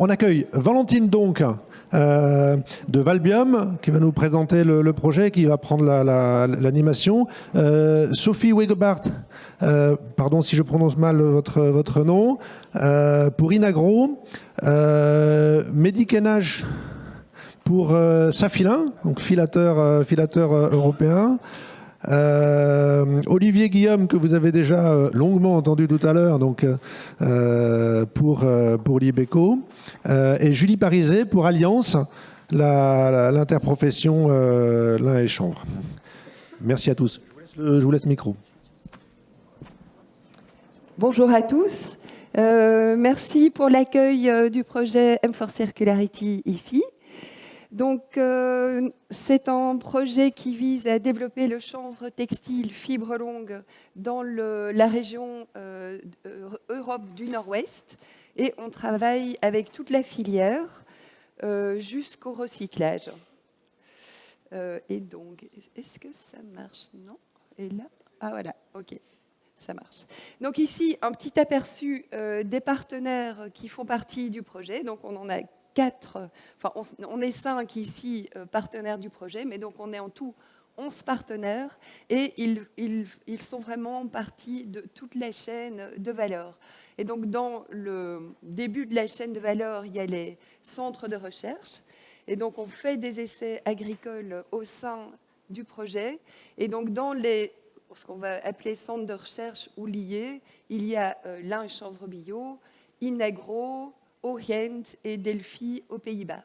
On accueille Valentine donc de Valbium qui va nous présenter le projet, qui va prendre l'animation. Sophie Wegebart, pardon si je prononce mal votre nom, pour Inagro. Mehdi Kenaj pour Safilin, donc filateur européen. Olivier Guillaume, que vous avez déjà longuement entendu tout à l'heure, donc pour l'Ibeco, et Julie Parizet pour Alliance, l'interprofession lin et chanvre. Merci à tous. Je vous laisse le micro. Bonjour à tous. Merci pour l'accueil du projet M4 Circularity ici. Donc, c'est un projet qui vise à développer le chanvre textile fibre longue dans la région Europe du Nord-Ouest. Et on travaille avec toute la filière jusqu'au recyclage. Et donc, est-ce que ça marche? Non? Et là? Ah voilà, ok. Ça marche. Donc ici, un petit aperçu des partenaires qui font partie du projet. Donc on en a 4, enfin on est 5 ici partenaires du projet, mais donc on est en tout 11 partenaires et ils sont vraiment partie de toute la chaîne de valeur. Et donc dans le début de la chaîne de valeur, il y a les centres de recherche. Et donc on fait des essais agricoles au sein du projet. Et donc dans ce qu'on va appeler centres de recherche ou liés, il y a lin et chanvre bio, Inagro, Orient et Delphi aux Pays-Bas.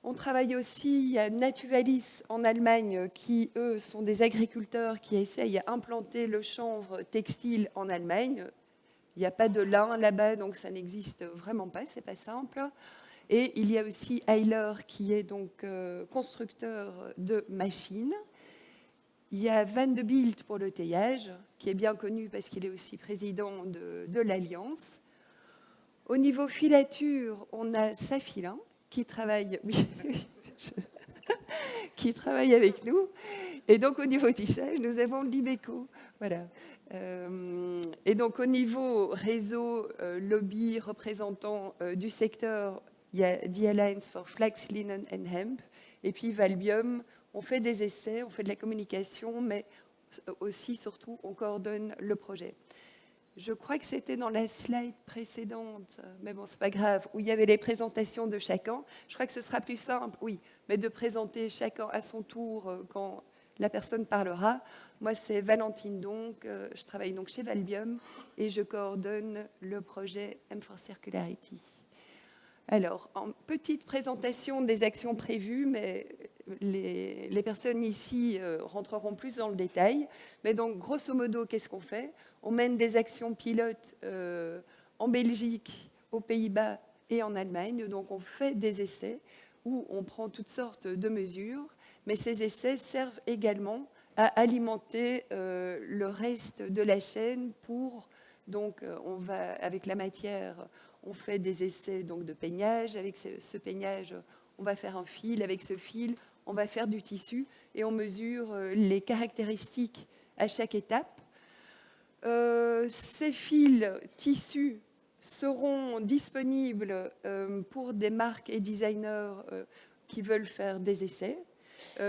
On travaille aussi, il y a Natuvalis en Allemagne qui, eux, sont des agriculteurs qui essayent d'implanter le chanvre textile en Allemagne. Il n'y a pas de lin là-bas, donc ça n'existe vraiment pas, c'est pas simple. Et il y a aussi Heiler qui est donc constructeur de machines. Il y a Van de Bilt pour le teillage, qui est bien connu parce qu'il est aussi président de l'Alliance. Au niveau filature, on a Safilin qui travaille, qui travaille avec nous. Et donc au niveau tissage, nous avons l'Ibeco. Voilà. Et donc au niveau réseau, lobby, représentant du secteur, il y a The Alliance for Flax, Linen and Hemp. Et puis Valbium, on fait des essais, on fait de la communication, mais aussi, surtout, on coordonne le projet. Je crois que c'était dans la slide précédente, mais bon, c'est pas grave, où il y avait les présentations de chacun. Je crois que ce sera plus simple, oui, mais de présenter chacun à son tour quand la personne parlera. Moi, c'est Valentine donc, je travaille donc chez Valbium et je coordonne le projet M4 Circularity. Alors, en petite présentation des actions prévues, mais les personnes ici rentreront plus dans le détail. Mais donc, grosso modo, qu'est-ce qu'on fait? On mène des actions pilotes en Belgique, aux Pays-Bas et en Allemagne. Donc, on fait des essais où on prend toutes sortes de mesures. Mais ces essais servent également à alimenter le reste de la chaîne pour... Donc, on va, avec la matière... On fait des essais donc, de peignage. Avec ce peignage, on va faire un fil. Avec ce fil, on va faire du tissu et on mesure les caractéristiques à chaque étape. Ces fils tissus seront disponibles pour des marques et designers qui veulent faire des essais.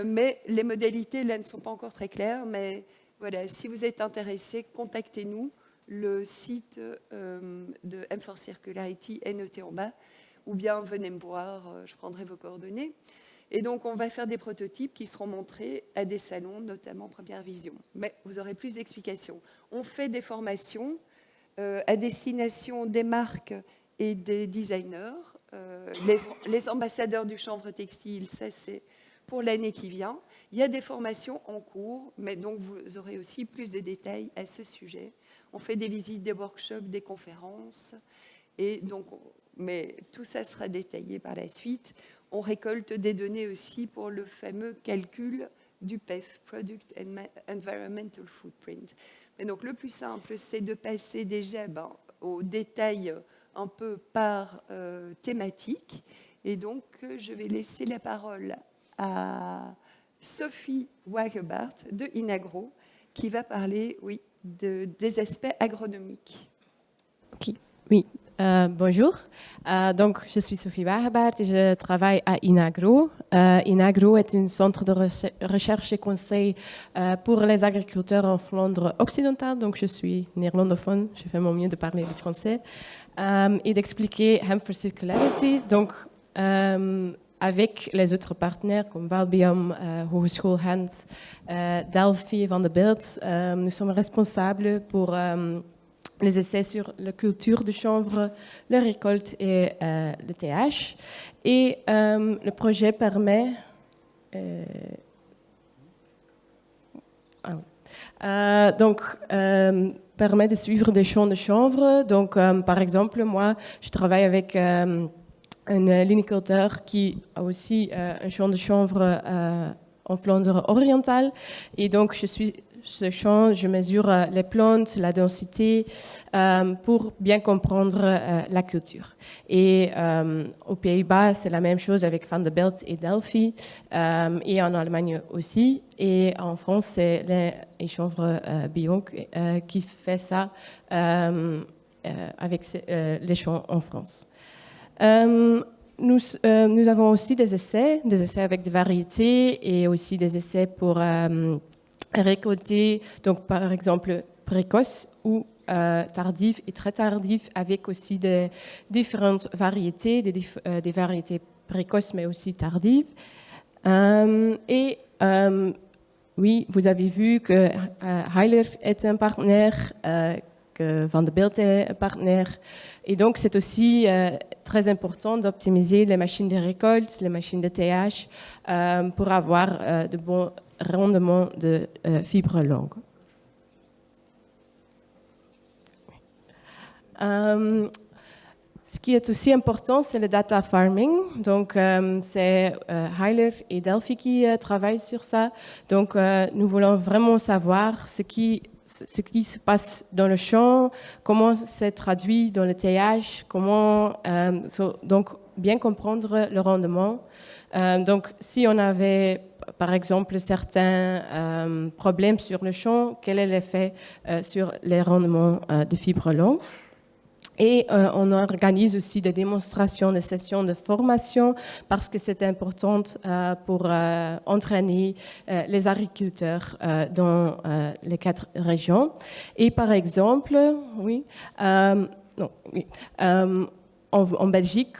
Mais les modalités, là, ne sont pas encore très claires. Mais voilà, si vous êtes intéressés, contactez-nous. Le site de M4 Circularity est noté en bas, ou bien venez me voir, je prendrai vos coordonnées. Et donc, on va faire des prototypes qui seront montrés à des salons, notamment Première Vision. Mais vous aurez plus d'explications. On fait des formations à destination des marques et des designers. Les ambassadeurs du chanvre textile, ça c'est pour l'année qui vient. Il y a des formations en cours, mais donc vous aurez aussi plus de détails à ce sujet. On fait des visites, des workshops, des conférences, et donc, mais tout ça sera détaillé par la suite. On récolte des données aussi pour le fameux calcul du PEF, Product Environmental Footprint. Mais donc, le plus simple, c'est de passer déjà aux détails un peu par thématique. Et donc, je vais laisser la parole à Sophie Wagebart de Inagro, qui va parler, oui, des aspects agronomiques. Okay. Oui, Bonjour, donc je suis Sophie Wagebaert et je travaille à Inagro. Inagro est un centre de recherche et conseil pour les agriculteurs en Flandre occidentale, donc je suis néerlandophone, je fais mon mieux de parler le français, et d'expliquer Hemp for Circularity, donc avec les autres partenaires comme Valbium, Hogeschool Gent, Delphi et Vanderbilt. Nous sommes responsables pour les essais sur la culture de chanvre, la récolte et le TH. Et le projet permet... permet de suivre des champs de chanvre. Donc, par exemple, moi, je travaille avec un liniculteur qui a aussi un champ de chanvre en Flandre orientale. Et donc, je suis ce champ, je mesure les plantes, la densité, pour bien comprendre la culture. Et aux Pays-Bas, c'est la même chose avec Vanderbilt et Delphi, et en Allemagne aussi. Et en France, c'est les chanvres Bion qui fait ça avec les champs en France. Nous avons aussi des essais avec des variétés et aussi des essais pour récolter, donc par exemple précoce ou tardif et très tardif, avec aussi des différentes variétés, des variétés précoces mais aussi tardives. Oui, vous avez vu que Heiler est un partenaire, que Vanderbilt est un partenaire. Et donc, c'est aussi très important d'optimiser les machines de récolte, les machines de TH, pour avoir de bons rendements de fibres longues. Ce qui est aussi important, c'est le data farming. Donc, c'est Heiler et Delphi qui travaillent sur ça. Donc, nous voulons vraiment savoir ce qui se passe dans le champ, comment c'est traduit dans le TH, comment donc bien comprendre le rendement. Donc, si on avait, par exemple, certains problèmes sur le champ, quel est l'effet sur les rendements de fibres longues? Et on organise aussi des démonstrations, des sessions de formation parce que c'est important pour entraîner les agriculteurs dans les 4 régions. Et par exemple, en Belgique,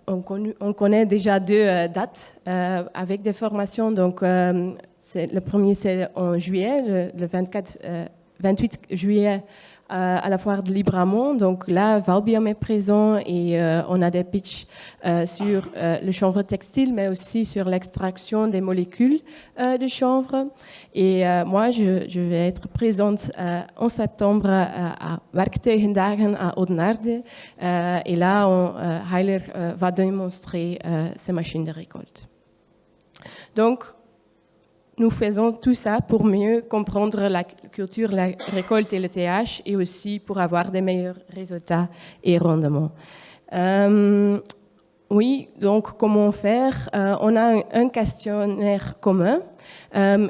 on connaît déjà 2 dates avec des formations. Donc, le premier, c'est en juillet, le 28 juillet, à la foire de Libramont. Donc là, Valbium est présent et on a des pitchs sur le chanvre textile, mais aussi sur l'extraction des molécules de chanvre. Et moi, je vais être présente en septembre à Werktuigendagen à Oudenaarde. Et là, Heiler va démontrer ses machines de récolte. Donc, nous faisons tout ça pour mieux comprendre la culture, la récolte et le TH, et aussi pour avoir des meilleurs résultats et rendements. Oui, donc comment faire? On a un questionnaire commun,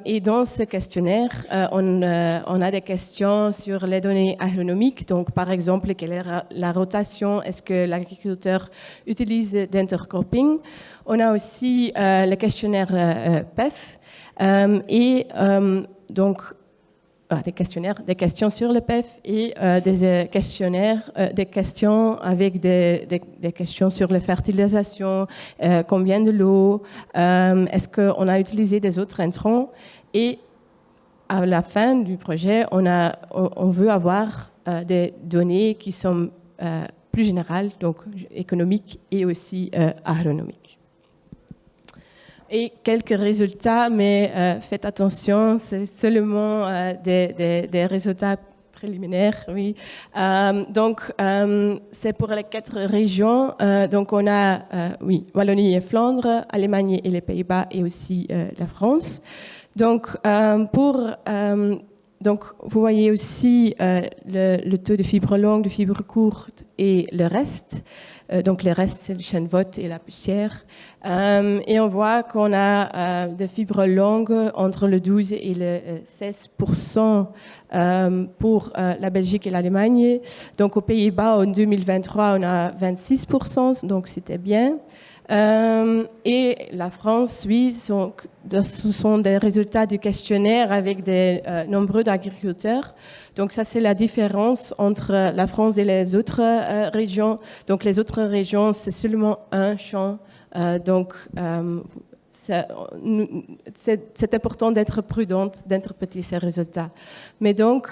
et dans ce questionnaire, on a des questions sur les données agronomiques. Donc, par exemple, quelle est la rotation? Est-ce que l'agriculteur utilise d'intercropping? On a aussi le questionnaire PEF. Donc, des questions sur le PEF et des questions avec des questions sur la fertilisation, combien de l'eau, est-ce qu'on a utilisé des autres intrants. Et à la fin du projet, on veut avoir des données qui sont plus générales, donc économiques et aussi agronomiques. Et quelques résultats, mais faites attention, c'est seulement des résultats préliminaires, oui. Donc, c'est pour les 4 régions. Donc, on a, Wallonie et Flandre, Allemagne et les Pays-Bas et aussi la France. Donc, pour donc, vous voyez aussi le taux de fibres longues, de fibres courtes et le reste. Donc, le reste, c'est le chènevotte et la poussière. Et on voit qu'on a des fibres longues entre le 12 et le 16% pour la Belgique et l'Allemagne. Donc, aux Pays-Bas, en 2023, on a 26%, donc c'était bien. Et la France, oui, ce sont des résultats du questionnaire avec des nombreux d'agriculteurs. Donc ça, c'est la différence entre la France et les autres régions. Donc les autres régions, c'est seulement un champ. Donc c'est important d'être prudente, d'interpréter ces résultats. Mais donc,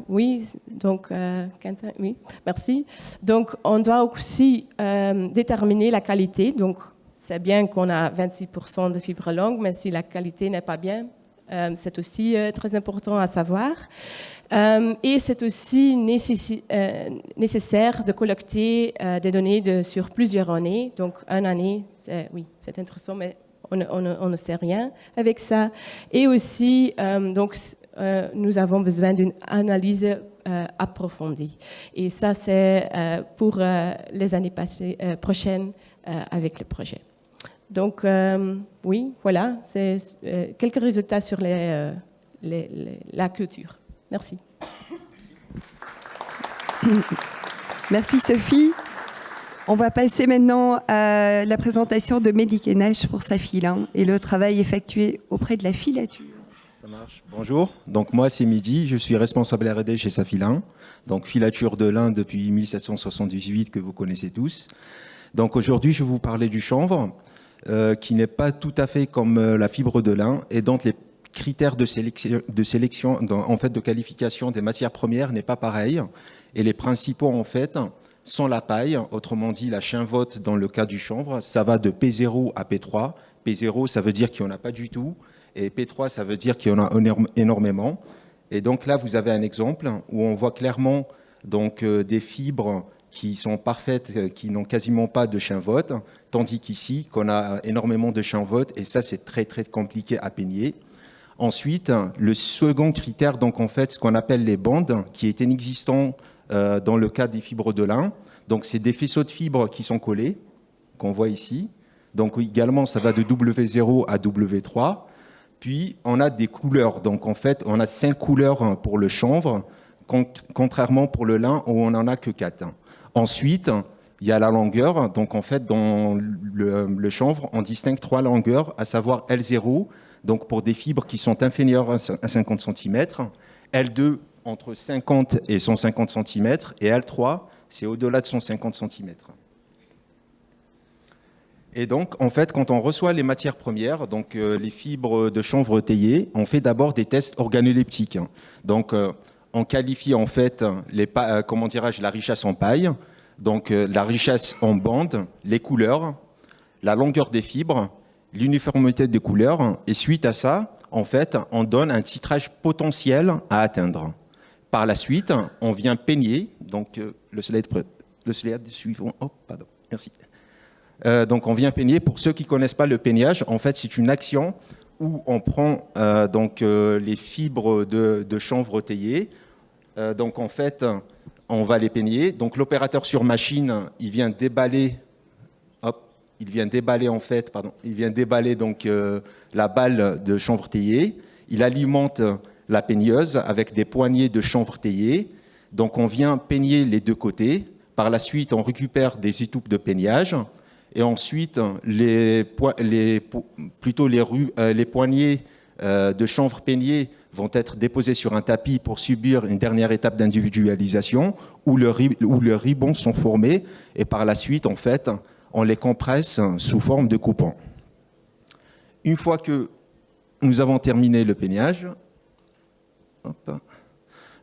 oui, donc, Quentin, oui, merci. Donc, on doit aussi déterminer la qualité. Donc, c'est bien qu'on a 26% de fibres longues, mais si la qualité n'est pas bien, c'est aussi très important à savoir. Et c'est aussi nécessaire de collecter des données sur plusieurs années. Donc, une année, c'est intéressant, mais on ne sait rien avec ça. Et aussi, nous avons besoin d'une analyse approfondie. Et ça, c'est pour les années prochaines avec le projet. Donc, oui, voilà, c'est quelques résultats sur la culture. Merci. Merci Sophie. On va passer maintenant à la présentation de Mehdi Kenesh pour sa file et le travail effectué auprès de la filature. Ça marche. Bonjour. Donc moi c'est Mehdi, je suis responsable R&D chez Safilin. Donc filature de lin depuis 1778 que vous connaissez tous. Donc aujourd'hui je vais vous parler du chanvre qui n'est pas tout à fait comme la fibre de lin et dont les critères de sélection en fait de qualification des matières premières n'est pas pareil. Et les principaux en fait sont la paille, autrement dit la chènevotte dans le cas du chanvre, ça va de P0 à P3. P0 ça veut dire qu'il n'y en a pas du tout et P3 ça veut dire qu'il y en a énormément. Et donc là vous avez un exemple où on voit clairement donc des fibres qui sont parfaites, qui n'ont quasiment pas de chènevotte, tandis qu'ici qu'on a énormément de chènevotte et ça c'est très très compliqué à peigner. Ensuite, le second critère, donc en fait, ce qu'on appelle les bandes, qui est inexistant dans le cas des fibres de lin. Donc, c'est des faisceaux de fibres qui sont collés, qu'on voit ici. Donc, également, ça va de W0 à W3. Puis, on a des couleurs. Donc, en fait, on a 5 couleurs pour le chanvre, contrairement pour le lin où on n'en a que 4. Ensuite, il y a la longueur. Donc, en fait, dans le chanvre, on distingue 3 longueurs, à savoir L0, donc pour des fibres qui sont inférieures à 50 cm, L2 entre 50 et 150 cm, et L3, c'est au-delà de 150 cm. Et donc, en fait, quand on reçoit les matières premières, donc les fibres de chanvre taillées, on fait d'abord des tests organoleptiques. Donc, on qualifie en fait la richesse en paille, donc la richesse en bandes, les couleurs, la longueur des fibres, l'uniformité des couleurs, et suite à ça, en fait, on donne un titrage potentiel à atteindre. Par la suite, on vient peigner, donc le slide suivant, oh, pardon, merci. Donc on vient peigner, pour ceux qui ne connaissent pas le peignage, en fait c'est une action où on prend les fibres de chanvre taillées, donc en fait on va les peigner, donc l'opérateur sur machine, il vient déballer donc la balle de chanvre taillée. Il alimente la peigneuse avec des poignées de chanvre taillée. Donc on vient peigner les deux côtés. Par la suite, on récupère des étoupes de peignage. Et ensuite, les poignées de chanvre peignées vont être déposées sur un tapis pour subir une dernière étape d'individualisation où le ribbon sont formés. Et par la suite, en fait, on les compresse sous forme de coupons. Une fois que nous avons terminé le peignage,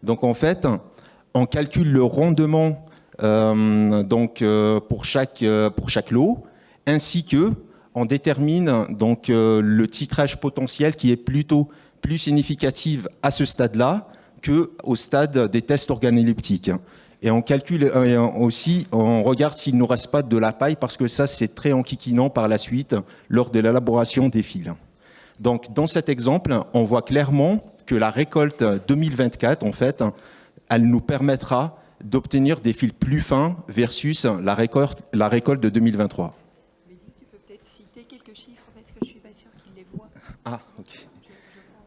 donc en fait, on calcule le rendement pour chaque lot, ainsi que on détermine donc le titrage potentiel qui est plutôt plus significatif à ce stade-là qu'au stade des tests organoleptiques. Et on calcule aussi, on regarde s'il ne nous reste pas de la paille, parce que ça, c'est très enquiquinant par la suite lors de l'élaboration des fils. Donc, dans cet exemple, on voit clairement que la récolte 2024, en fait, elle nous permettra d'obtenir des fils plus fins versus la récolte de 2023. Tu peux peut-être citer quelques chiffres parce que je ne suis pas sûre qu'ils les voient. Ah, ok.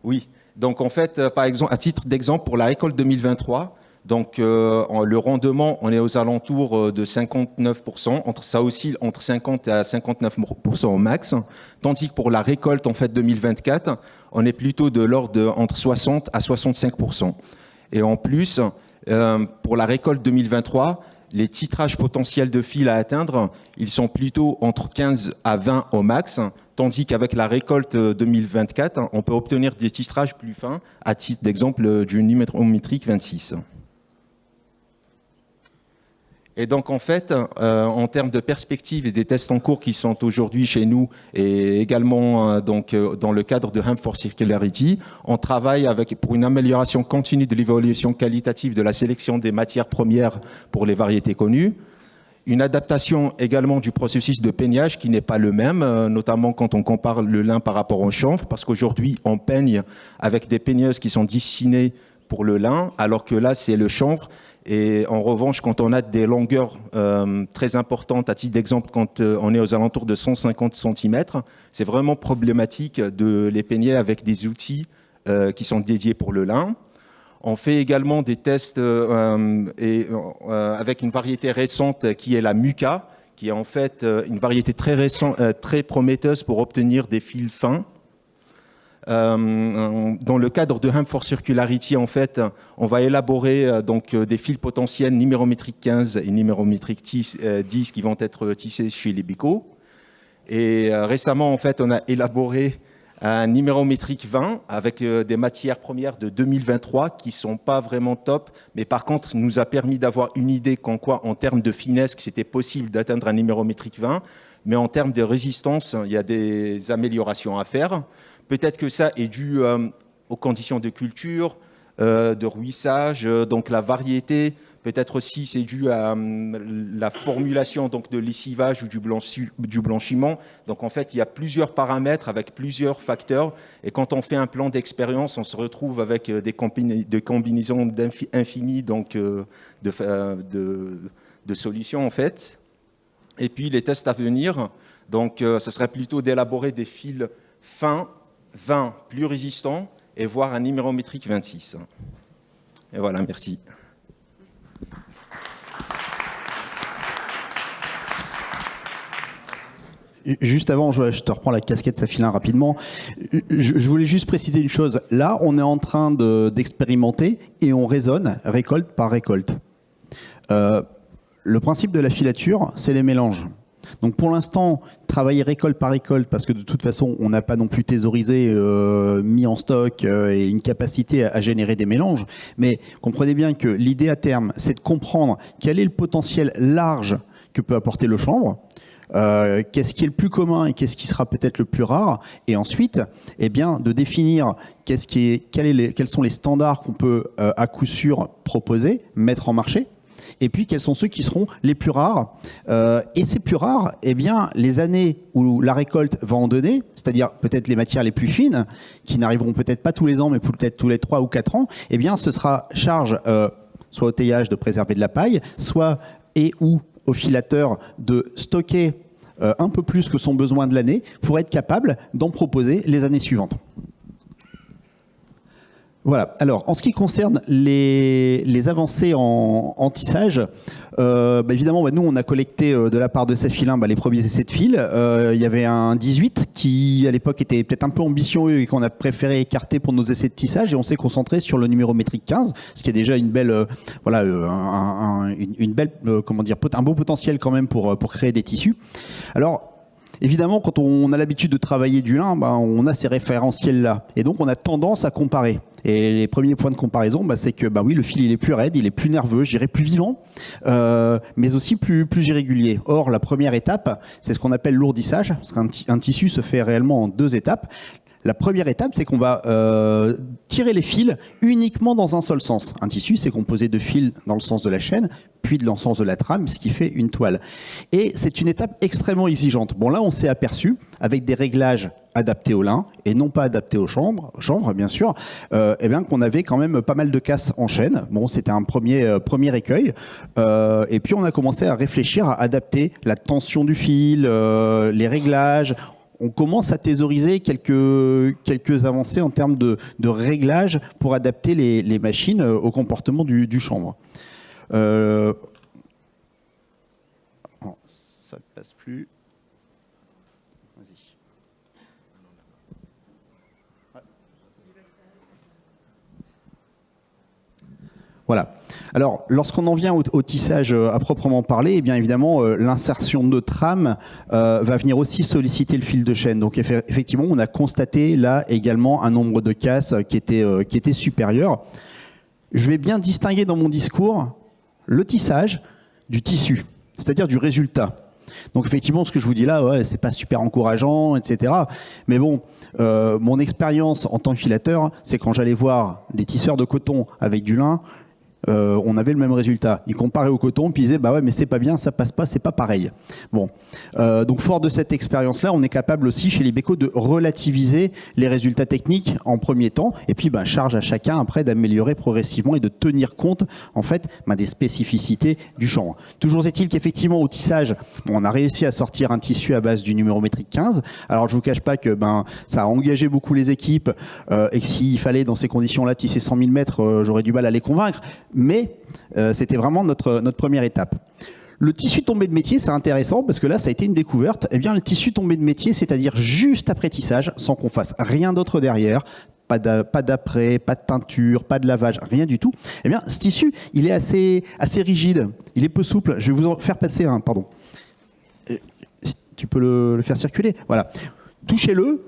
Oui, donc en fait, par exemple, à titre d'exemple, pour la récolte 2023, donc le rendement, on est aux alentours de 59%, ça oscille entre 50 à 59% au max, tandis que pour la récolte en fait 2024, on est plutôt de l'ordre de entre 60 à 65%. Et en plus, pour la récolte 2023, les titrages potentiels de fils à atteindre, ils sont plutôt entre 15 à 20 au max, tandis qu'avec la récolte 2024, on peut obtenir des titrages plus fins, à titre d'exemple du numérométrique 26. Et donc, en fait, en termes de perspectives et des tests en cours qui sont aujourd'hui chez nous et également dans le cadre de Hemp for Circularity, on travaille pour une amélioration continue de l'évaluation qualitative de la sélection des matières premières pour les variétés connues, une adaptation également du processus de peignage qui n'est pas le même, notamment quand on compare le lin par rapport au chanvre, parce qu'aujourd'hui, on peigne avec des peigneuses qui sont destinées pour le lin, alors que là, c'est le chanvre. Et en revanche, quand on a des longueurs très importantes, à titre d'exemple, quand on est aux alentours de 150 cm, c'est vraiment problématique de les peigner avec des outils qui sont dédiés pour le lin. On fait également des tests avec une variété récente qui est la Muka, qui est en fait une variété très récente, très prometteuse pour obtenir des fils fins. Dans le cadre de Hemp for Circularity, en fait, on va élaborer des fils potentiels numérométriques 15 et numérométriques 10 qui vont être tissés chez les Bico. Et récemment, en fait, on a élaboré un numérométrique 20 avec des matières premières de 2023 qui ne sont pas vraiment top, mais par contre, nous a permis d'avoir une idée en termes de finesse, que c'était possible d'atteindre un numérométrique 20, mais en termes de résistance, il y a des améliorations à faire. Peut-être que ça est dû aux conditions de culture, de ruissage, donc la variété. Peut-être aussi c'est dû à la formulation donc de lessivage ou du blanchiment. Donc en fait, il y a plusieurs paramètres avec plusieurs facteurs. Et quand on fait un plan d'expérience, on se retrouve avec des combinaisons infinies donc, de solutions en fait. Et puis les tests à venir, donc ce serait plutôt d'élaborer des fils fins, 20 plus résistants et voire un numérométrique 26. Et voilà, merci. Juste avant, je te reprends la casquette Safilin rapidement. Je voulais juste préciser une chose. Là, on est en train d'expérimenter et on raisonne récolte par récolte. Le principe de la filature, c'est les mélanges. Donc pour l'instant, travailler récolte par récolte, parce que de toute façon, on n'a pas non plus thésaurisé, mis en stock et une capacité à générer des mélanges. Mais comprenez bien que l'idée à terme, c'est de comprendre quel est le potentiel large que peut apporter le chanvre, qu'est-ce qui est le plus commun et qu'est-ce qui sera peut-être le plus rare, et ensuite, eh bien, de définir quels sont les standards qu'on peut à coup sûr proposer, mettre en marché. Et puis, quels sont ceux qui seront les plus rares. Et ces plus rares, eh bien, les années où la récolte va en donner, c'est-à-dire peut-être les matières les plus fines, qui n'arriveront peut-être pas tous les ans, mais peut-être tous les 3 ou 4 ans, eh bien, ce sera charge, soit au teillage de préserver de la paille, soit et ou au filateur de stocker un peu plus que son besoin de l'année pour être capable d'en proposer les années suivantes. Voilà. Alors, en ce qui concerne les avancées en tissage, évidemment, nous, on a collecté de la part de Safilin les premiers essais de fil. Il y avait un 18 qui, à l'époque, était peut-être un peu ambitieux et qu'on a préféré écarter pour nos essais de tissage, et on s'est concentré sur le numérométrique 15, ce qui est déjà une belle, un beau potentiel quand même pour créer des tissus. Alors, évidemment, quand on a l'habitude de travailler du lin, on a ces référentiels-là. Et donc, on a tendance à comparer. Et les premiers points de comparaison, c'est que oui, le fil il est plus raide, il est plus nerveux, je dirais plus vivant, mais aussi plus irrégulier. Or, la première étape, c'est ce qu'on appelle l'ourdissage, parce qu'un tissu se fait réellement en 2 étapes. La première étape, c'est qu'on va tirer les fils uniquement dans un seul sens. Un tissu, c'est composé de fils dans le sens de la chaîne, puis dans le sens de la trame, ce qui fait une toile. Et c'est une étape extrêmement exigeante. Bon, là, on s'est aperçu, avec des réglages adaptés au lin, et non pas adaptés aux chanvres bien sûr, eh bien, qu'on avait quand même pas mal de casses en chaîne. Bon, c'était un premier écueil. Et puis, on a commencé à réfléchir à adapter la tension du fil, les réglages. On commence à thésauriser quelques avancées en termes de réglages pour adapter les machines au comportement du chanvre. Oh, ça ne passe plus. Vas-y. Ouais. Voilà. Alors, lorsqu'on en vient au tissage à proprement parler, eh bien évidemment, l'insertion de trame va venir aussi solliciter le fil de chaîne. Donc effectivement, on a constaté là également un nombre de casses qui était supérieur. Je vais bien distinguer dans mon discours le tissage du tissu, c'est-à-dire du résultat. Donc effectivement, ce que je vous dis là, ouais, c'est pas super encourageant, etc. Mais bon, mon expérience en tant que filateur, c'est quand j'allais voir des tisseurs de coton avec du lin, on avait le même résultat. Ils comparaient au coton, puis ils disaient bah ouais, mais c'est pas bien, ça passe pas, c'est pas pareil. Bon, donc fort de cette expérience-là, on est capable aussi chez l'Ibeco de relativiser les résultats techniques en premier temps, et puis bah, charge à chacun après d'améliorer progressivement et de tenir compte en fait des spécificités du chanvre. Toujours est-il qu'effectivement au tissage, on a réussi à sortir un tissu à base du numérométrique 15. Alors je vous cache pas que ça a engagé beaucoup les équipes et que s'il fallait dans ces conditions-là tisser 100 000 mètres, j'aurais du mal à les convaincre. Mais c'était vraiment notre première étape. Le tissu tombé de métier, c'est intéressant parce que là, ça a été une découverte. Eh bien, le tissu tombé de métier, c'est-à-dire juste après tissage, sans qu'on fasse rien d'autre derrière, pas d'après, pas de teinture, pas de lavage, rien du tout. Eh bien, ce tissu, il est assez rigide, il est peu souple. Je vais vous en faire passer un, pardon. Tu peux le faire circuler. Voilà. Touchez-le.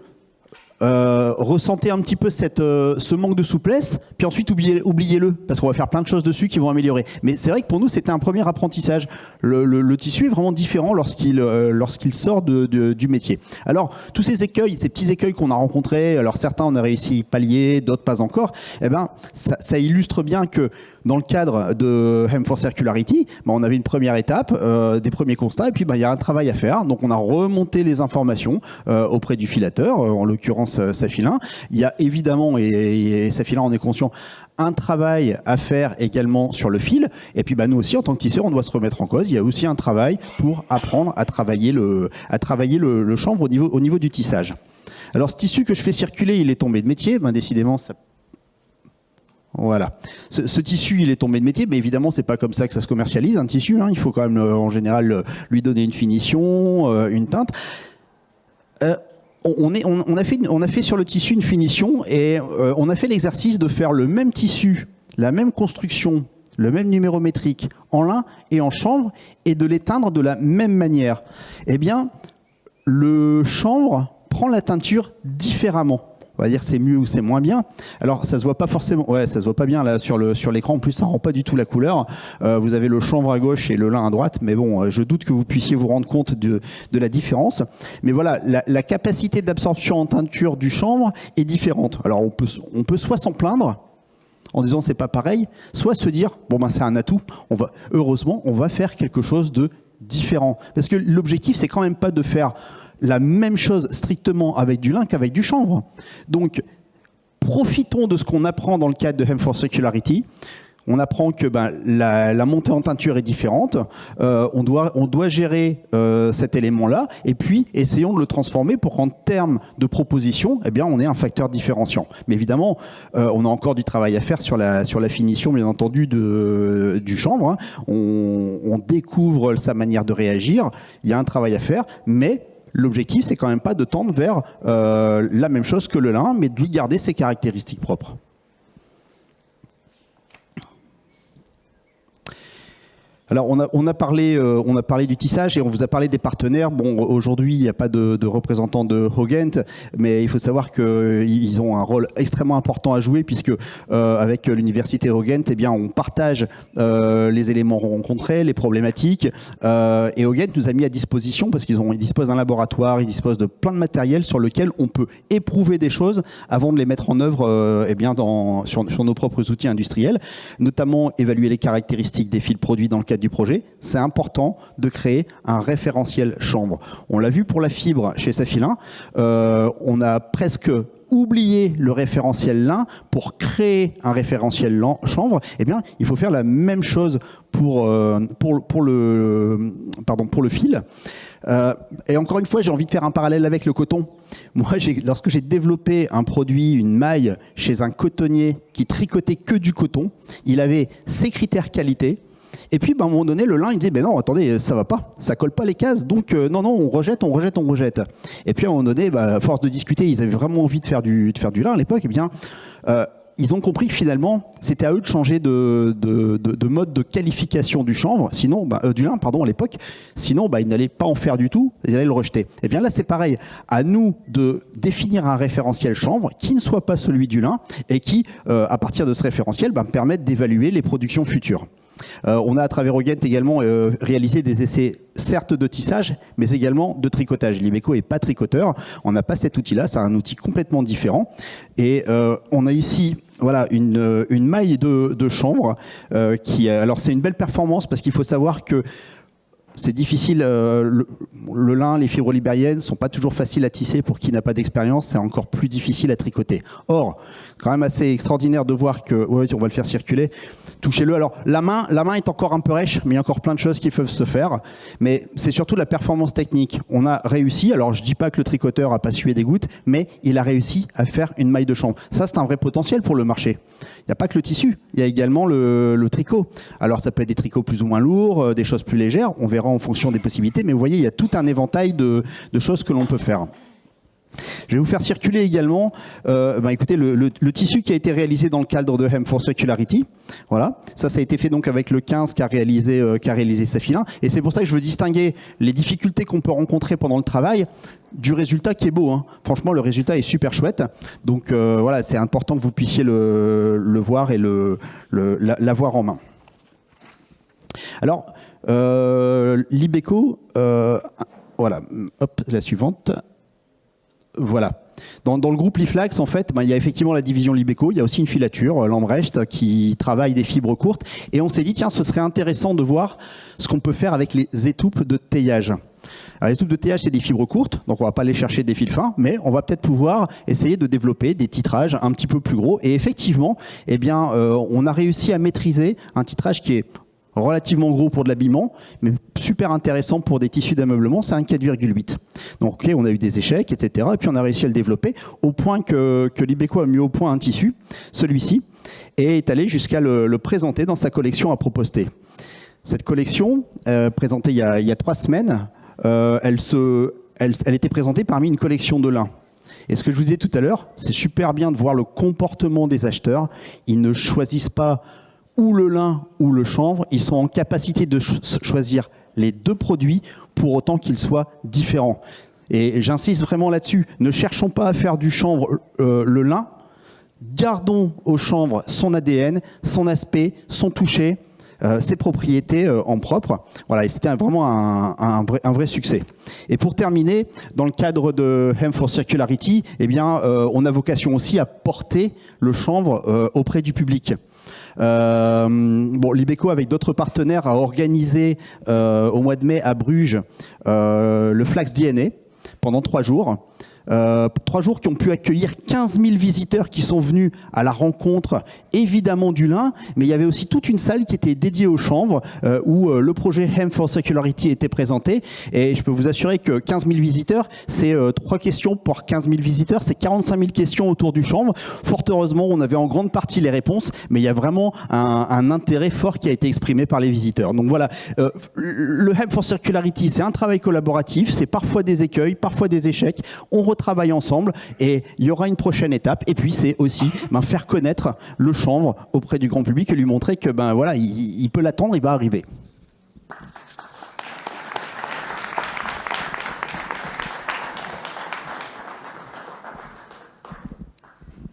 Ressentez un petit peu ce manque de souplesse, puis ensuite oubliez-le, parce qu'on va faire plein de choses dessus qui vont améliorer. Mais c'est vrai que pour nous, c'était un premier apprentissage. Le tissu est vraiment différent lorsqu'il sort du métier. Alors, tous ces petits écueils qu'on a rencontrés, alors certains on a réussi à pallier, d'autres pas encore, eh ben, ça illustre bien que dans le cadre de M4 Circularity, on avait une première étape, des premiers constats, et puis il y a un travail à faire. Donc on a remonté les informations auprès du filateur, en l'occurrence Safilin. Il y a évidemment, et Safilin en est conscient, un travail à faire également sur le fil. Et puis nous aussi, en tant que tisseur, on doit se remettre en cause. Il y a aussi un travail pour apprendre à travailler le chanvre au niveau du tissage. Alors ce tissu que je fais circuler, il est tombé de métier. Décidément, ça... Voilà. Ce tissu, il est tombé de métier, mais évidemment, c'est pas comme ça que ça se commercialise, un tissu. Il faut quand même, en général, lui donner une finition, une teinte. On a fait sur le tissu une finition et on a fait l'exercice de faire le même tissu, la même construction, le même numéro métrique en lin et en chanvre et de l'éteindre de la même manière. Eh bien, le chanvre prend la teinture différemment. On va dire c'est mieux ou c'est moins bien. Alors ça se voit pas forcément, ouais, ça se voit pas bien là sur l'écran. En plus, ça rend pas du tout la couleur. Vous avez le chanvre à gauche et le lin à droite, mais bon, je doute que vous puissiez vous rendre compte de la différence. Mais voilà, la capacité d'absorption en teinture du chanvre est différente. Alors on peut soit s'en plaindre en disant c'est pas pareil, soit se dire bon c'est un atout. Heureusement, on va faire quelque chose de différent. Parce que l'objectif, c'est quand même pas de faire la même chose strictement avec du lin qu'avec du chanvre. Donc, profitons de ce qu'on apprend dans le cadre de M4 Circularity. On apprend que la montée en teinture est différente. On doit gérer cet élément-là. Et puis, essayons de le transformer pour qu'en termes de proposition, eh bien, on ait un facteur différenciant. Mais évidemment, on a encore du travail à faire sur la finition, bien entendu, du chanvre. On découvre sa manière de réagir. Il y a un travail à faire, mais l'objectif, c'est quand même pas de tendre vers la même chose que le lin, mais de lui garder ses caractéristiques propres. Alors on a parlé du tissage et on vous a parlé des partenaires. Bon, aujourd'hui il n'y a pas de représentants de Hogent, mais il faut savoir qu'ils ont un rôle extrêmement important à jouer puisque avec l'université Hogent, eh bien on partage les éléments rencontrés, les problématiques. Et Hogent nous a mis à disposition parce qu'ils disposent d'un laboratoire, ils disposent de plein de matériel sur lequel on peut éprouver des choses avant de les mettre en œuvre eh bien sur nos propres outils industriels, notamment évaluer les caractéristiques des fils produits dans le cadre du projet. C'est important de créer un référentiel chanvre. On l'a vu pour la fibre chez Safilin, on a presque oublié le référentiel lin pour créer un référentiel chanvre. Eh bien, il faut faire la même chose pour le fil. Et encore une fois, j'ai envie de faire un parallèle avec le coton. Moi, lorsque j'ai développé un produit, une maille, chez un cotonnier qui tricotait que du coton, il avait ses critères qualité. Et puis, à un moment donné, le lin, il disait, non, attendez, ça va pas, ça colle pas les cases, donc non, on rejette. Et puis, à un moment donné, à force de discuter, ils avaient vraiment envie de faire du lin à l'époque, eh bien, ils ont compris que finalement, c'était à eux de changer de mode de qualification du chanvre, sinon, du lin, pardon, à l'époque, sinon, ils n'allaient pas en faire du tout, ils allaient le rejeter. Et bien là, c'est pareil, à nous de définir un référentiel chanvre qui ne soit pas celui du lin et qui, à partir de ce référentiel, permette d'évaluer les productions futures. On a à travers Hogent également réalisé des essais certes de tissage mais également de tricotage. L'Ibeco n'est pas tricoteur, on n'a pas cet outil-là, c'est un outil complètement différent et on a ici voilà, une maille de chanvre qui, alors c'est une belle performance parce qu'il faut savoir que c'est difficile, le lin, les fibres libériennes ne sont pas toujours faciles à tisser pour qui n'a pas d'expérience, c'est encore plus difficile à tricoter. Or, quand même assez extraordinaire de voir que, ouais, on va le faire circuler, touchez-le. Alors, la main est encore un peu rêche, mais il y a encore plein de choses qui peuvent se faire. Mais c'est surtout la performance technique. On a réussi, alors je ne dis pas que le tricoteur n'a pas sué des gouttes, mais il a réussi à faire une maille de chanvre. Ça, c'est un vrai potentiel pour le marché. Il n'y a pas que le tissu, il y a également le tricot. Alors, ça peut être des tricots plus ou moins lourds, des choses plus légères, on verra en fonction des possibilités, mais vous voyez, il y a tout un éventail de choses que l'on peut faire. Je vais vous faire circuler également écoutez, le tissu qui a été réalisé dans le cadre de Hem for Circularity. Voilà, ça a été fait donc avec le 15 qu'a réalisé Safilin. Et c'est pour ça que je veux distinguer les difficultés qu'on peut rencontrer pendant le travail du résultat qui est beau. Hein. Franchement, le résultat est super chouette. Donc voilà, c'est important que vous puissiez le voir et l'avoir en main. Alors, l'Ibeco, voilà, hop, la suivante. Voilà. Dans le groupe Liflax, en fait, il y a effectivement la division Libeco, il y a aussi une filature, Lambrecht, qui travaille des fibres courtes. Et on s'est dit, tiens, ce serait intéressant de voir ce qu'on peut faire avec les étoupes de teillage. Alors, les étoupes de teillage, c'est des fibres courtes, donc on ne va pas aller chercher des fils fins, mais on va peut-être pouvoir essayer de développer des titrages un petit peu plus gros. Et effectivement, eh bien, on a réussi à maîtriser un titrage qui est relativement gros pour de l'habillement, mais super intéressant pour des tissus d'ameublement, c'est un 4,8. Donc okay, on a eu des échecs, etc. Et puis on a réussi à le développer au point que l'Ibeco a mis au point un tissu, celui-ci, et est allé jusqu'à le présenter dans sa collection à proposter. Cette collection, présentée il y a 3 semaines, elle était présentée parmi une collection de lin. Et ce que je vous disais tout à l'heure, c'est super bien de voir le comportement des acheteurs. Ils ne choisissent pas ou le lin ou le chanvre, ils sont en capacité de choisir les deux produits pour autant qu'ils soient différents. Et j'insiste vraiment là-dessus, ne cherchons pas à faire du chanvre le lin, gardons au chanvre son ADN, son aspect, son toucher, ses propriétés en propre. Voilà, et c'était vraiment un vrai succès. Et pour terminer, dans le cadre de Hem for Circularity, eh bien, on a vocation aussi à porter le chanvre auprès du public. L'Ibeco, avec d'autres partenaires, a organisé au mois de mai à Bruges le Flax DNA pendant 3 jours. 3 jours qui ont pu accueillir 15 000 visiteurs qui sont venus à la rencontre, évidemment du lin, mais il y avait aussi toute une salle qui était dédiée au chanvre, où le projet Hem for Circularity était présenté. Et je peux vous assurer que 15 000 visiteurs, c'est 3 questions pour 15 000 visiteurs, c'est 45 000 questions autour du chanvre. Fort heureusement, on avait en grande partie les réponses, mais il y a vraiment un intérêt fort qui a été exprimé par les visiteurs. Donc voilà, le Hem for Circularity, c'est un travail collaboratif, c'est parfois des écueils, parfois des échecs. On retravaille ensemble et il y aura une prochaine étape. Et puis c'est aussi faire connaître le chanvre auprès du grand public et lui montrer que voilà, il peut l'attendre, il va arriver.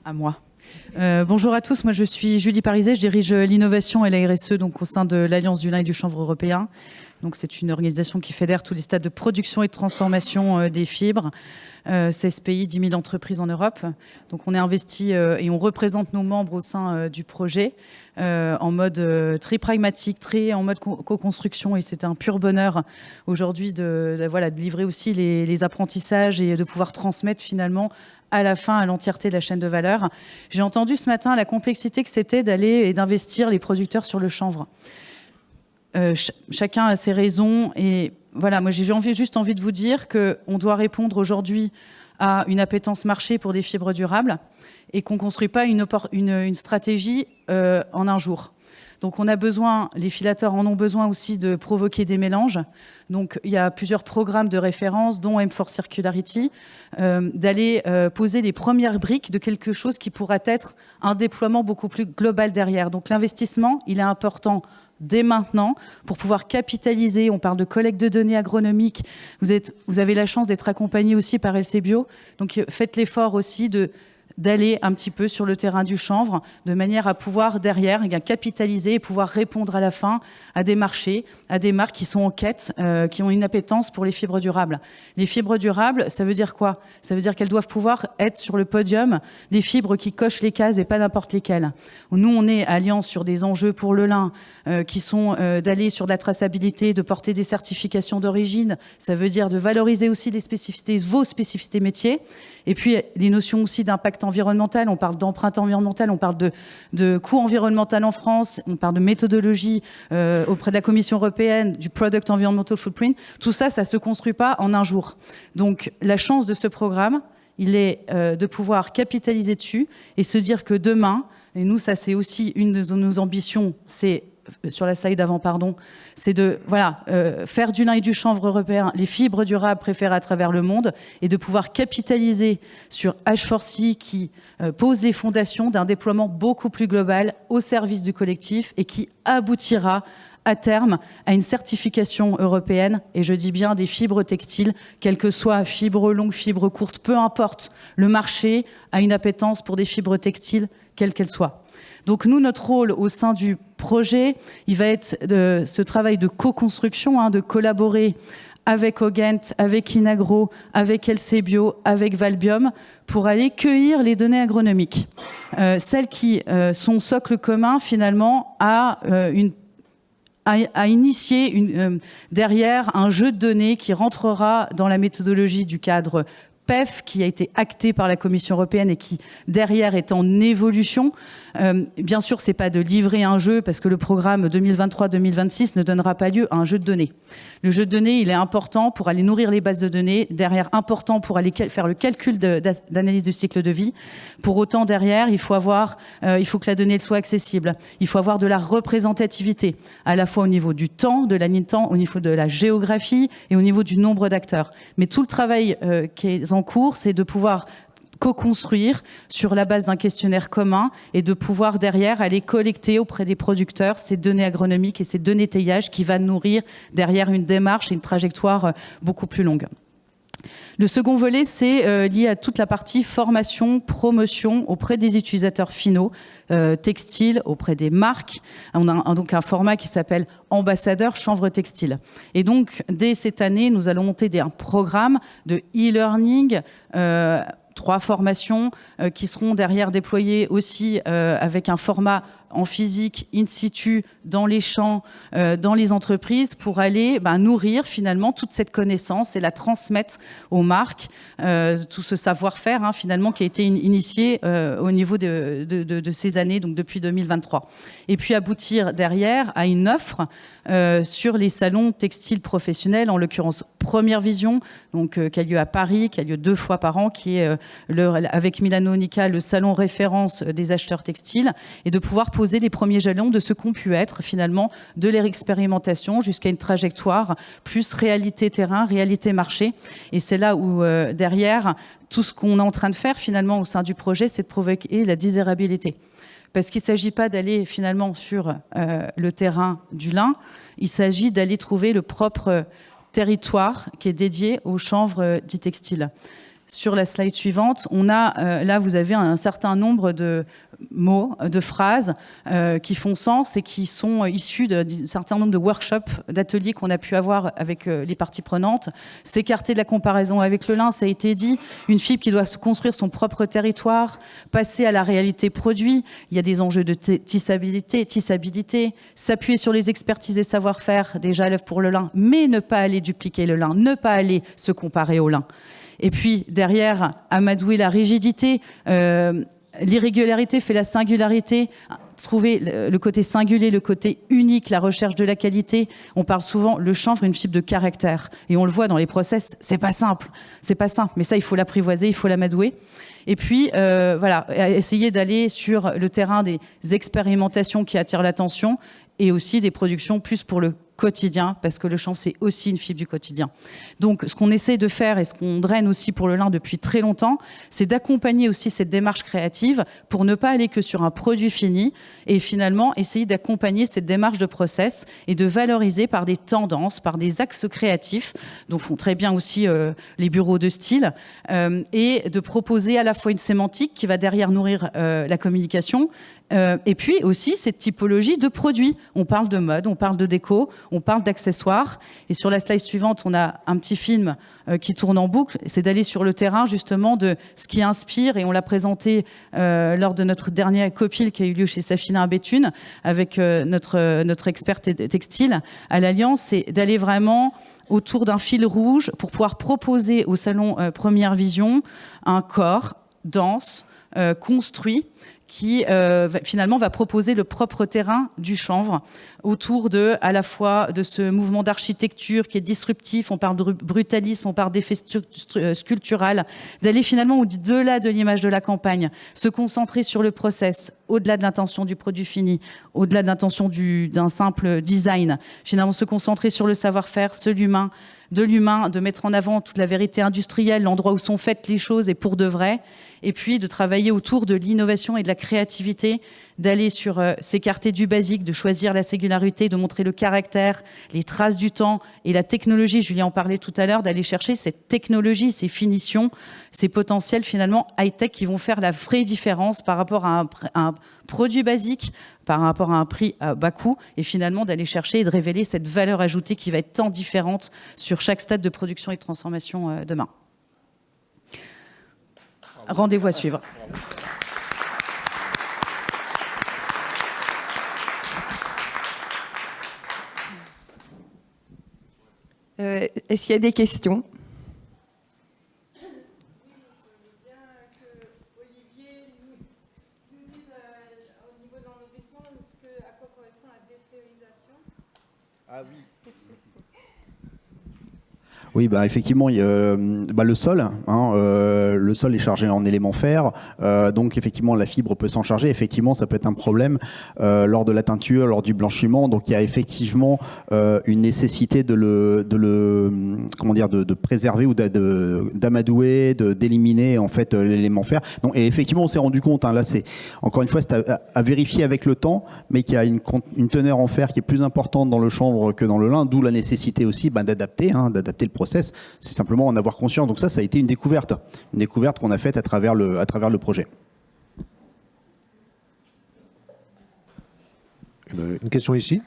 À moi. Bonjour à tous, moi je suis Julie Pariset, je dirige l'innovation et la RSE donc, au sein de l'Alliance du lin et du chanvre européen. Donc, c'est une organisation qui fédère tous les stades de production et de transformation des fibres. 16 pays, 10 000 entreprises en Europe. Donc on est investi et on représente nos membres au sein du projet en mode très pragmatique, très en mode co-construction, et c'était un pur bonheur aujourd'hui de livrer aussi les apprentissages et de pouvoir transmettre finalement à la fin à l'entièreté de la chaîne de valeur. J'ai entendu ce matin la complexité que c'était d'aller et d'investir les producteurs sur le chanvre. Chacun a ses raisons et voilà, moi j'ai juste envie de vous dire qu'on doit répondre aujourd'hui à une appétence marché pour des fibres durables et qu'on ne construit pas une stratégie en un jour. Donc on a besoin, les filateurs en ont besoin aussi de provoquer des mélanges. Donc il y a plusieurs programmes de référence, dont M4 Circularity, d'aller poser les premières briques de quelque chose qui pourra être un déploiement beaucoup plus global derrière. Donc l'investissement, il est important dès maintenant pour pouvoir capitaliser. On parle de collecte de données agronomiques. Vous avez la chance d'être accompagné aussi par LC Bio. Donc faites l'effort aussi d'aller un petit peu sur le terrain du chanvre, de manière à pouvoir derrière capitaliser et pouvoir répondre à la fin à des marchés, à des marques qui sont en quête, qui ont une appétence pour les fibres durables. Les fibres durables, ça veut dire quoi? Ça veut dire qu'elles doivent pouvoir être sur le podium des fibres qui cochent les cases et pas n'importe lesquelles. Nous, on est Alliance sur des enjeux pour le lin qui sont d'aller sur de la traçabilité, de porter des certifications d'origine. Ça veut dire de valoriser aussi les spécificités, vos spécificités métiers. Et puis, les notions aussi d'impact environnemental, on parle d'empreinte environnementale, on parle de coût environnemental en France, on parle de méthodologie auprès de la Commission européenne, du Product Environmental Footprint. Tout ça, ça ne se construit pas en un jour. Donc, la chance de ce programme, il est de pouvoir capitaliser dessus et se dire que demain, et nous, ça c'est aussi une de nos ambitions, c'est sur la slide d'avant, pardon, c'est de faire du lin et du chanvre européen les fibres durables préférées à travers le monde et de pouvoir capitaliser sur H4C qui pose les fondations d'un déploiement beaucoup plus global au service du collectif et qui aboutira à terme à une certification européenne, et je dis bien des fibres textiles, quelles que soient fibres longues, fibres courtes, peu importe, le marché a une appétence pour des fibres textiles, quelles qu'elles soient. Donc nous, notre rôle au sein du projet, il va être ce travail de co-construction, de collaborer avec Ogent, avec Inagro, avec LC Bio, avec Valbium, pour aller cueillir les données agronomiques. Celles qui sont socle commun, finalement, à initier derrière un jeu de données qui rentrera dans la méthodologie du cadre PEF, qui a été acté par la Commission européenne et qui, derrière, est en évolution. Bien sûr, c'est pas de livrer un jeu, parce que le programme 2023-2026 ne donnera pas lieu à un jeu de données. Le jeu de données, il est important pour aller nourrir les bases de données, derrière, important pour aller faire le calcul d'analyse du cycle de vie. Pour autant, derrière, il faut que la donnée soit accessible. Il faut avoir de la représentativité, à la fois au niveau du temps, de la ligne de temps, au niveau de la géographie et au niveau du nombre d'acteurs. Mais tout le travail qui est en cours, c'est de pouvoir co-construire sur la base d'un questionnaire commun et de pouvoir derrière aller collecter auprès des producteurs ces données agronomiques et ces données taillages qui va nourrir derrière une démarche et une trajectoire beaucoup plus longue. Le second volet, c'est lié à toute la partie formation, promotion auprès des utilisateurs finaux, textiles, auprès des marques. On a donc un format qui s'appelle Ambassadeur Chanvre Textile. Et donc, dès cette année, nous allons monter un programme de e-learning, 3 formations qui seront derrière déployées aussi avec un format en physique, in situ, dans les champs, dans les entreprises, pour aller nourrir finalement toute cette connaissance et la transmettre aux marques, tout ce savoir-faire finalement qui a été initié au niveau de ces années, donc depuis 2023. Et puis aboutir derrière à une offre sur les salons textiles professionnels, en l'occurrence Première Vision, donc qui a lieu à Paris, qui a lieu 2 fois par an, qui est avec Milano Nica, le salon référence des acheteurs textiles, et de pouvoir poser les premiers jalons de ce qu'ont pu être finalement de leur expérimentation jusqu'à une trajectoire plus réalité terrain, réalité marché. Et c'est là où derrière, tout ce qu'on est en train de faire finalement au sein du projet, c'est de provoquer la désirabilité. parce qu'il ne s'agit pas d'aller finalement sur le terrain du lin, il s'agit d'aller trouver le propre territoire qui est dédié au chanvre dit textile. Sur la slide suivante, on a, là vous avez un certain nombre de mots, de phrases qui font sens et qui sont issus d'un certain nombre de workshops, d'ateliers qu'on a pu avoir avec les parties prenantes. S'écarter de la comparaison avec le lin, ça a été dit, une fibre qui doit se construire son propre territoire, passer à la réalité produit, il y a des enjeux de tissabilité, s'appuyer sur les expertises et savoir-faire déjà à l'œuvre pour le lin, mais ne pas aller dupliquer le lin, ne pas aller se comparer au lin. Et puis derrière, amadouer la rigidité, l'irrégularité fait la singularité, trouver le côté singulier, le côté unique, la recherche de la qualité. On parle souvent, le chanvre est une fibre de caractère. Et on le voit dans les process, c'est pas simple. Mais ça, il faut l'apprivoiser, il faut l'amadouer. Et puis, voilà, essayer d'aller sur le terrain des expérimentations qui attirent l'attention et aussi des productions plus pour le quotidien, parce que le chanvre, c'est aussi une fibre du quotidien. Donc, ce qu'on essaie de faire et ce qu'on draine aussi pour le lin depuis très longtemps, c'est d'accompagner aussi cette démarche créative pour ne pas aller que sur un produit fini et finalement essayer d'accompagner cette démarche de process et de valoriser par des tendances, par des axes créatifs, dont font très bien aussi les bureaux de style, et de proposer à la fois une sémantique qui va derrière nourrir la communication, et puis aussi cette typologie de produits. On parle de mode, on parle de déco, on parle d'accessoires. Et sur la slide suivante, on a un petit film qui tourne en boucle. C'est d'aller sur le terrain justement de ce qui inspire. Et on l'a présenté lors de notre dernier copil qui a eu lieu chez Safina à Béthune avec notre experte textile à l'Alliance. C'est d'aller vraiment autour d'un fil rouge pour pouvoir proposer au salon Première Vision un corps dense, construit, qui finalement va proposer le propre terrain du chanvre autour à la fois de ce mouvement d'architecture qui est disruptif, on parle de brutalisme, on parle d'effet sculptural, d'aller finalement au-delà de l'image de la campagne, se concentrer sur le process, au-delà de l'intention du produit fini, au-delà de l'intention d'un simple design, finalement se concentrer sur le savoir-faire, de l'humain, de mettre en avant toute la vérité industrielle, l'endroit où sont faites les choses et pour de vrai, et puis de travailler autour de l'innovation et de la créativité, d'aller sur s'écarter du basique, de choisir la singularité, de montrer le caractère, les traces du temps et la technologie, Julien en parlait tout à l'heure, d'aller chercher cette technologie, ces finitions, ces potentiels finalement high-tech qui vont faire la vraie différence par rapport à un produit basique, par rapport à un prix à bas coût, et finalement d'aller chercher et de révéler cette valeur ajoutée qui va être tant différente sur chaque stade de production et de transformation demain. Rendez-vous à suivre. Est-ce qu'il y a des questions ? Oui, bah effectivement, il y a, le sol. Le sol est chargé en éléments fer, donc effectivement la fibre peut s'en charger. Effectivement, ça peut être un problème lors de la teinture, lors du blanchiment. Donc il y a effectivement une nécessité de préserver ou d'amadouer, d'éliminer en fait l'élément fer. Donc, et effectivement, on s'est rendu compte. Là, c'est encore une fois, c'est à vérifier avec le temps, mais qu'il y a une teneur en fer qui est plus importante dans le chanvre que dans le lin, d'où la nécessité aussi d'adapter le process. C'est simplement en avoir conscience. Donc ça a été une découverte qu'on a faite à travers le projet. Une question ici.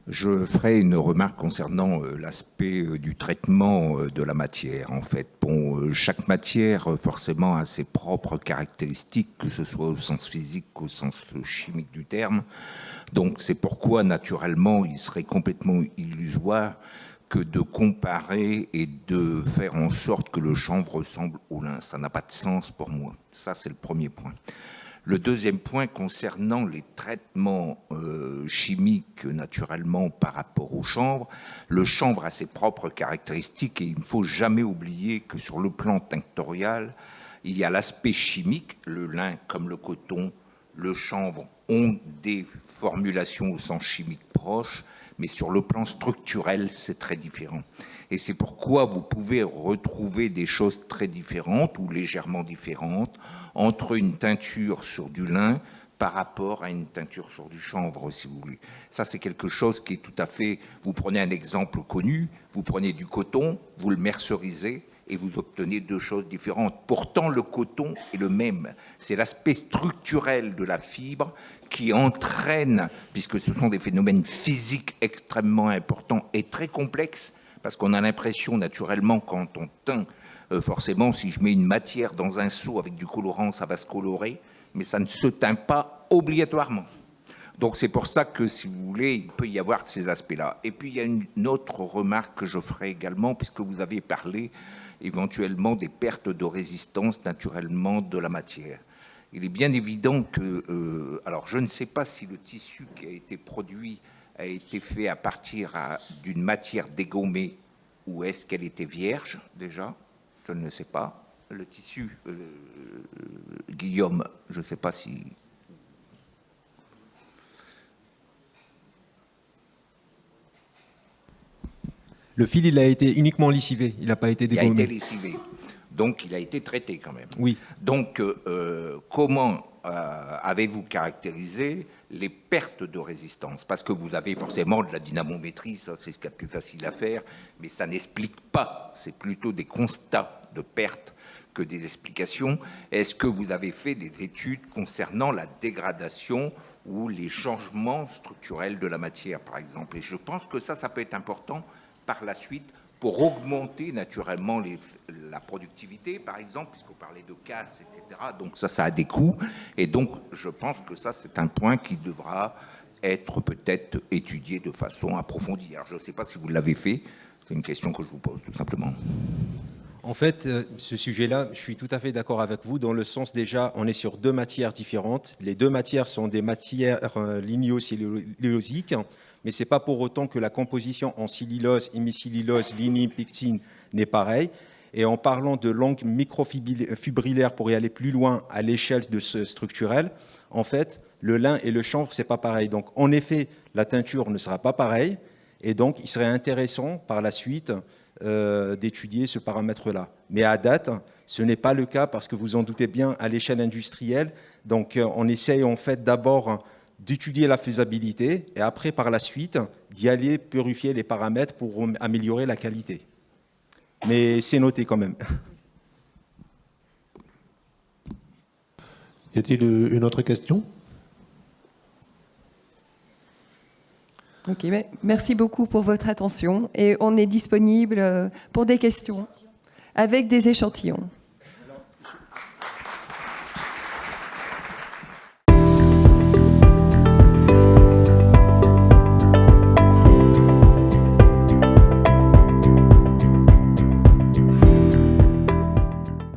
Je ferai une remarque concernant l'aspect du traitement de la matière. En fait, chaque matière forcément a ses propres caractéristiques, que ce soit au sens physique qu'au sens chimique du terme. Donc c'est pourquoi naturellement il serait complètement illusoire que de comparer et de faire en sorte que le chanvre ressemble au lin. Ça n'a pas de sens pour moi. Ça, c'est le premier point. Le deuxième point concernant les traitements chimiques naturellement par rapport au chanvre. Le chanvre a ses propres caractéristiques et il ne faut jamais oublier que sur le plan tinctorial, il y a l'aspect chimique, le lin comme le coton, le chanvre ont des formulations au sens chimique proche, mais sur le plan structurel, c'est très différent. Et c'est pourquoi vous pouvez retrouver des choses très différentes ou légèrement différentes entre une teinture sur du lin par rapport à une teinture sur du chanvre, si vous voulez. Ça, c'est quelque chose qui est tout à fait... Vous prenez un exemple connu, vous prenez du coton, vous le mercerisez, et vous obtenez deux choses différentes. Pourtant, le coton est le même. C'est l'aspect structurel de la fibre qui entraîne, puisque ce sont des phénomènes physiques extrêmement importants et très complexes, parce qu'on a l'impression, naturellement, quand on teint, forcément, si je mets une matière dans un seau avec du colorant, ça va se colorer, mais ça ne se teint pas obligatoirement. Donc c'est pour ça que, si vous voulez, il peut y avoir ces aspects-là. Et puis, il y a une autre remarque que je ferai également, puisque vous avez parlé éventuellement des pertes de résistance naturellement de la matière. Il est bien évident que, alors je ne sais pas si le tissu qui a été produit a été fait à partir d'une matière dégommée ou est-ce qu'elle était vierge déjà, je ne sais pas. Le tissu, Guillaume, je ne sais pas si... Le fil, il a été uniquement lessivé, il n'a pas été dégommé. Il a été lessivé, donc il a été traité quand même. Oui. Donc, comment avez-vous caractérisé les pertes de résistance? Parce que vous avez forcément de la dynamométrie, ça c'est ce qu'il y a de plus facile à faire, mais ça n'explique pas, c'est plutôt des constats de pertes que des explications. Est-ce que vous avez fait des études concernant la dégradation ou les changements structurels de la matière, par exemple? Et je pense que ça peut être important par la suite pour augmenter naturellement la productivité, par exemple, puisqu'on parlait de casse, etc. Donc ça a des coûts. Et donc, je pense que ça, c'est un point qui devra être peut-être étudié de façon approfondie. Alors, je ne sais pas si vous l'avez fait. C'est une question que je vous pose, tout simplement. En fait, ce sujet-là, je suis tout à fait d'accord avec vous, dans le sens déjà, on est sur deux matières différentes. Les deux matières sont des matières lignocellulosiques, mais ce n'est pas pour autant que la composition en cellulose, hémicellulose, lignine, pectine n'est pareille. Et en parlant de langue microfibrillaire, pour y aller plus loin à l'échelle de ce structurel, en fait, le lin et le chanvre, ce n'est pas pareil. Donc, en effet, la teinture ne sera pas pareille, et donc, il serait intéressant, par la suite, d'étudier ce paramètre-là. Mais à date, ce n'est pas le cas, parce que vous en doutez bien, à l'échelle industrielle, donc on essaye en fait d'abord d'étudier la faisabilité et après, par la suite, d'y aller purifier les paramètres pour améliorer la qualité. Mais c'est noté quand même. Y a-t-il une autre question ? Ok, merci beaucoup pour votre attention et on est disponible pour des questions avec des échantillons.